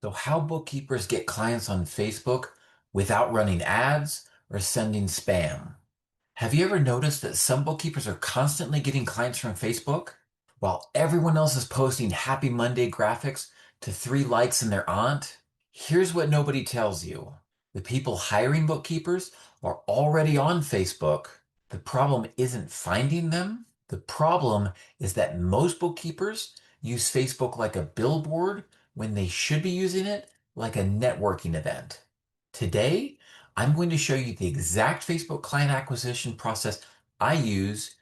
So how bookkeepers get clients on Facebook without running ads or sending spam. Have you ever noticed that some bookkeepers are constantly getting clients from Facebook while everyone else is posting Happy Monday graphics to 3 likes and their aunt? Here's what nobody tells you. The people hiring bookkeepers are already on Facebook. The problem isn't finding them. The problem is that most bookkeepers use Facebook like a billboard when they should be using it like a networking event. Today, I'm going to show you the exact Facebook client acquisition process I use.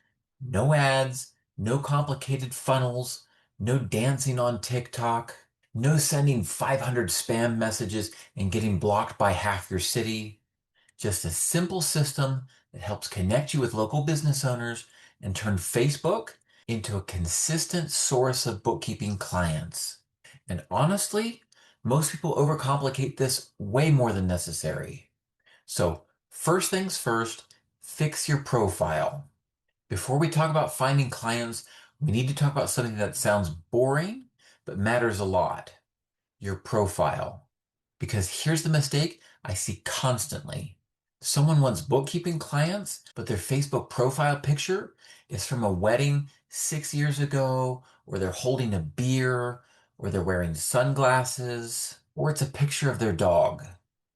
No ads, no complicated funnels, no dancing on TikTok, no sending 500 spam messages and getting blocked by half your city. Just a simple system that helps connect you with local business owners and turn Facebook into a consistent source of bookkeeping clients. And honestly, most people overcomplicate this way more than necessary. So, first things first, fix your profile. Before we talk about finding clients, we need to talk about something that sounds boring but matters a lot: your profile. Because here's the mistake I see constantly. Someone wants bookkeeping clients, but their Facebook profile picture is from a wedding 6 years ago, or they're holding a beer, or they're wearing sunglasses, or it's a picture of their dog.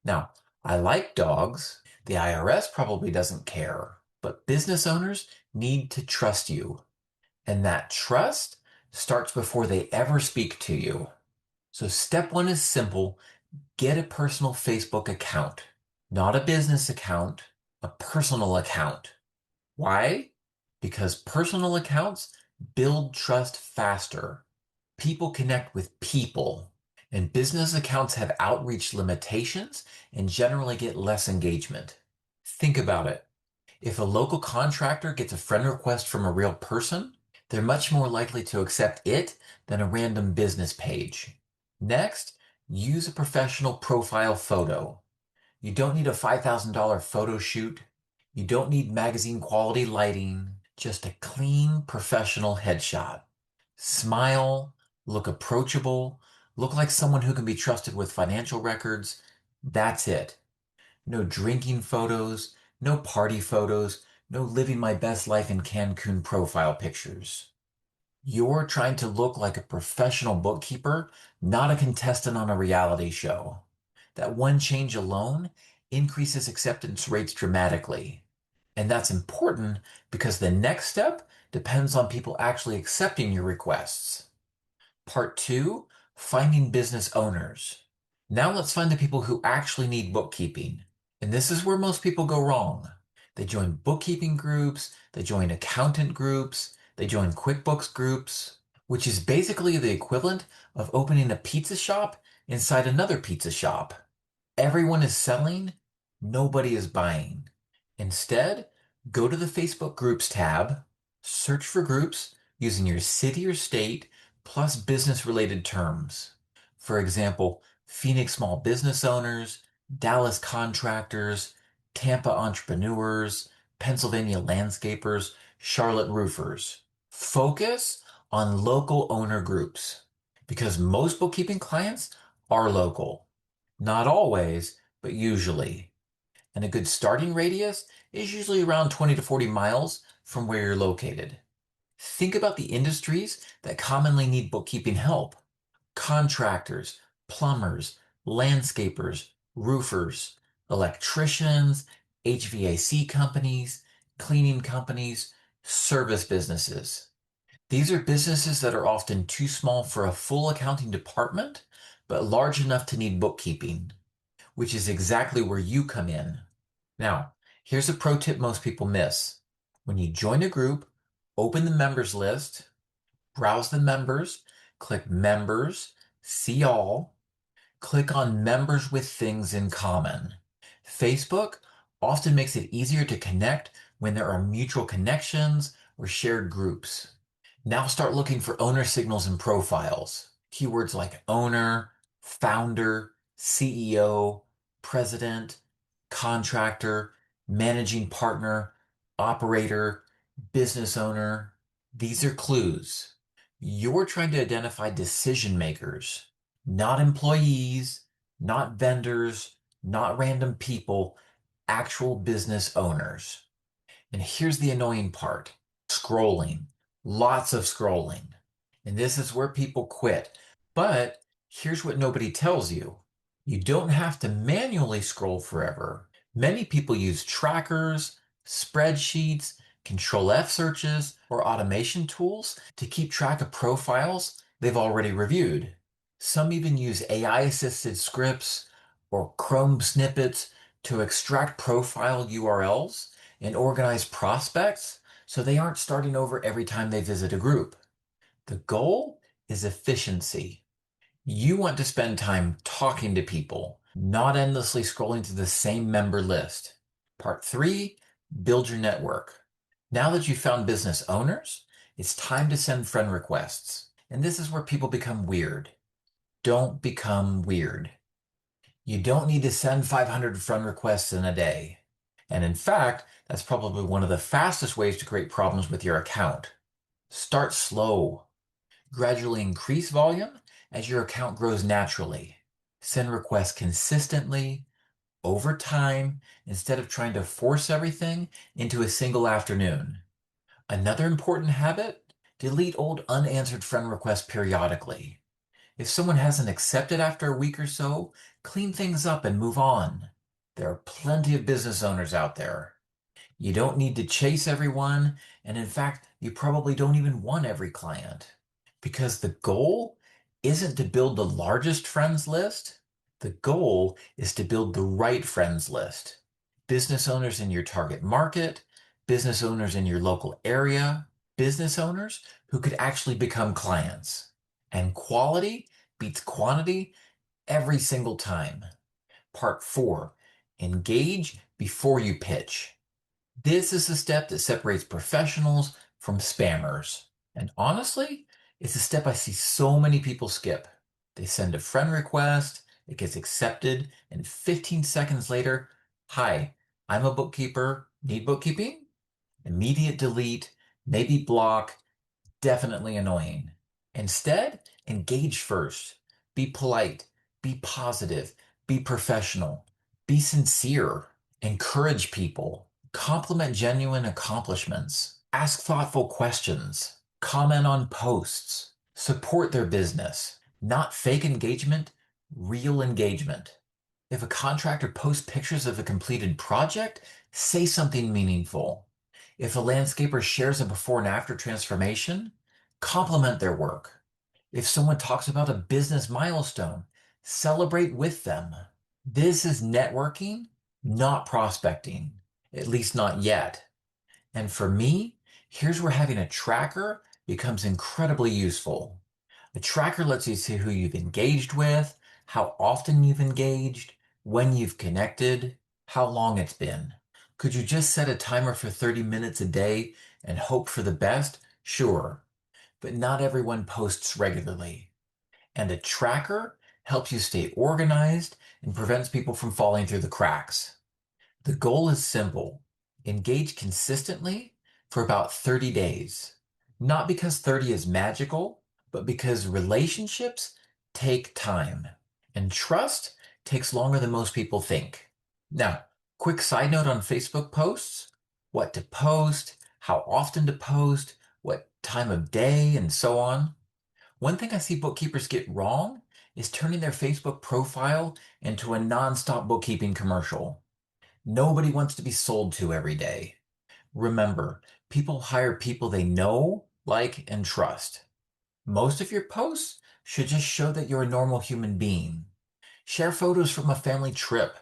Now, I like dogs. The IRS probably doesn't care, but business owners need to trust you. And that trust starts before they ever speak to you. So step one is simple. Get a personal Facebook account, not a business account, a personal account. Why? Because personal accounts build trust faster. People connect with people, and business accounts have outreach limitations and generally get less engagement. Think about it. If a local contractor gets a friend request from a real person, they're much more likely to accept it than a random business page. Next, use a professional profile photo. You don't need a $5,000 photo shoot. You don't need magazine quality lighting, just a clean, professional headshot. Smile, look approachable, look like someone who can be trusted with financial records. That's it. No drinking photos, no party photos, no living my best life in Cancun profile pictures. You're trying to look like a professional bookkeeper, not a contestant on a reality show. That one change alone increases acceptance rates dramatically. And that's important because the next step depends on people actually accepting your requests. Part two, finding business owners. Now let's find the people who actually need bookkeeping. And this is where most people go wrong. They join bookkeeping groups, they join accountant groups, they join QuickBooks groups, which is basically the equivalent of opening a pizza shop inside another pizza shop. Everyone is selling, nobody is buying. Instead, go to the Facebook Groups tab, search for groups using your city or state plus business-related terms. For example, Phoenix Small Business Owners, Dallas Contractors, Tampa Entrepreneurs, Pennsylvania Landscapers, Charlotte Roofers. Focus on local owner groups because most bookkeeping clients are local. Not always, but usually. And a good starting radius is usually around 20 to 40 miles from where you're located. Think about the industries that commonly need bookkeeping help: contractors, plumbers, landscapers, roofers, electricians, HVAC companies, cleaning companies, service businesses. These are businesses that are often too small for a full accounting department, but large enough to need bookkeeping, which is exactly where you come in. Now, here's a pro tip most people miss. When you join a group, open the members list, browse the members, click members, see all, click on members with things in common. Facebook often makes it easier to connect when there are mutual connections or shared groups. Now start looking for owner signals and profiles. Keywords like owner, founder, CEO, president, contractor, managing partner, operator, business owner. These are clues. You're trying to identify decision makers. Not employees, not vendors, not random people, actual business owners. And here's the annoying part: scrolling, lots of scrolling. And this is where people quit. But here's what nobody tells you: you don't have to manually scroll forever. Many people use trackers, spreadsheets, Control F searches, or automation tools to keep track of profiles they've already reviewed. Some even use AI-assisted scripts or Chrome snippets to extract profile URLs and organize prospects so they aren't starting over every time they visit a group. The goal is efficiency. You want to spend time talking to people, not endlessly scrolling through the same member list. Part 3, build your network. Now that you've found business owners, it's time to send friend requests. And this is where people become weird. Don't become weird. You don't need to send 500 friend requests in a day. And in fact, that's probably one of the fastest ways to create problems with your account. Start slow. Gradually increase volume as your account grows naturally. Send requests consistently, over time, instead of trying to force everything into a single afternoon. Another important habit: delete old unanswered friend requests periodically. If someone hasn't accepted after a week or so, clean things up and move on. There are plenty of business owners out there. You don't need to chase everyone, and in fact, you probably don't even want every client. Because the goal isn't to build the largest friends list. The goal is to build the right friends list. Business owners in your target market, business owners in your local area, business owners who could actually become clients. And quality beats quantity every single time. Part 4, engage before you pitch. This is the step that separates professionals from spammers. And honestly, it's a step I see so many people skip. They send a friend request, it gets accepted, and 15 seconds later, "Hi, I'm a bookkeeper. Need bookkeeping?" Immediate delete, maybe block, definitely annoying. Instead, engage first. Be polite, be positive, be professional, be sincere, encourage people, compliment genuine accomplishments, ask thoughtful questions, comment on posts, support their business. Not fake engagement, real engagement. If a contractor posts pictures of a completed project, say something meaningful. If a landscaper shares a before and after transformation, compliment their work. If someone talks about a business milestone, celebrate with them. This is networking, not prospecting, at least not yet. And for me, here's where having a tracker becomes incredibly useful. A tracker lets you see who you've engaged with, how often you've engaged, when you've connected, how long it's been. Could you just set a timer for 30 minutes a day and hope for the best? Sure, but not everyone posts regularly. And a tracker helps you stay organized and prevents people from falling through the cracks. The goal is simple: engage consistently for about 30 days. Not because 30 is magical, but because relationships take time, and trust takes longer than most people think. Now, quick side note on Facebook posts: what to post, how often to post, what time of day, and so on. One thing I see bookkeepers get wrong is turning their Facebook profile into a nonstop bookkeeping commercial. Nobody wants to be sold to every day. Remember, people hire people they know, like, and trust. Most of your posts should just show that you're a normal human being. Share photos from a family trip,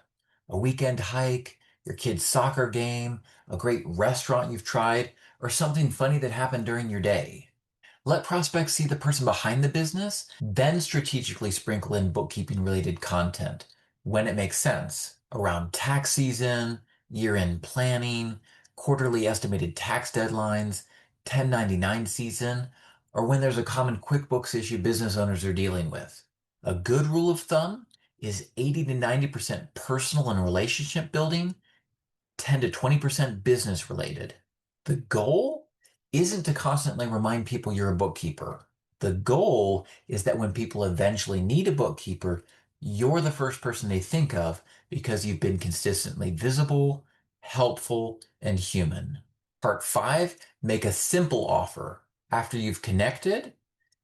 a weekend hike, your kid's soccer game, a great restaurant you've tried, or something funny that happened during your day. Let prospects see the person behind the business, then strategically sprinkle in bookkeeping related content when it makes sense, around tax season, year-end planning, quarterly estimated tax deadlines, 1099 season, or when there's a common QuickBooks issue business owners are dealing with. A good rule of thumb is 80 to 90% personal and relationship building, 10 to 20% business related. The goal isn't to constantly remind people you're a bookkeeper. The goal is that when people eventually need a bookkeeper, you're the first person they think of because you've been consistently visible, helpful, and human. Part 5, make a simple offer. After you've connected,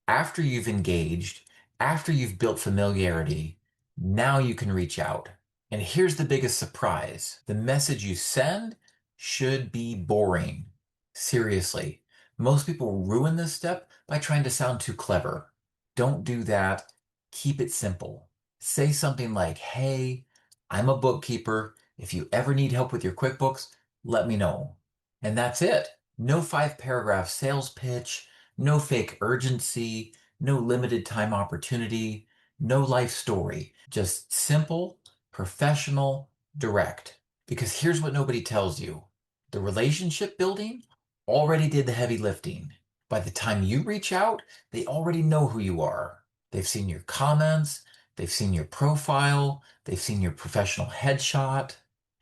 after you've engaged, after you've built familiarity, now you can reach out. And here's the biggest surprise. The message you send should be boring. Seriously, most people ruin this step by trying to sound too clever. Don't do that. Keep it simple. Say something like, hey, I'm a bookkeeper. If you ever need help with your QuickBooks, let me know. And that's it. No 5-paragraph sales pitch, no fake urgency, no limited time opportunity, no life story. Just simple, professional, direct. Because here's what nobody tells you. The relationship building already did the heavy lifting. By the time you reach out, they already know who you are. They've seen your comments, they've seen your profile, they've seen your professional headshot.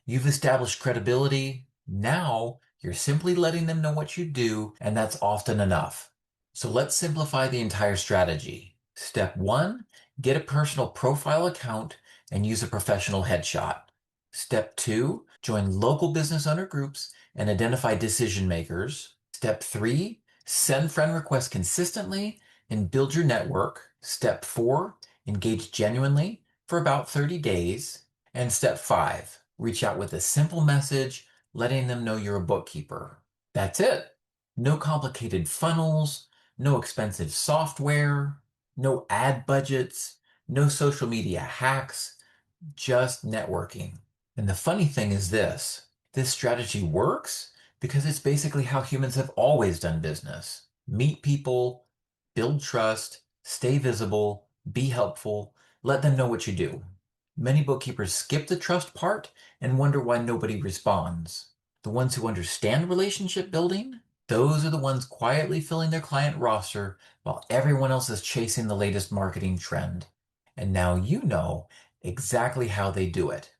You've established credibility. Now you're simply letting them know what you do, and that's often enough. So let's simplify the entire strategy. Step 1, get a personal profile account and use a professional headshot. Step 2, join local business owner groups and identify decision makers. Step 3, send friend requests consistently and build your network. Step 4, engage genuinely for about 30 days. And step 5, reach out with a simple message letting them know you're a bookkeeper. That's it. No complicated funnels, no expensive software, no ad budgets, no social media hacks, just networking. And the funny thing is this strategy works because it's basically how humans have always done business. Meet people, build trust, stay visible, be helpful, let them know what you do. Many bookkeepers skip the trust part and wonder why nobody responds. The ones who understand relationship building, those are the ones quietly filling their client roster while everyone else is chasing the latest marketing trend. And now you know exactly how they do it.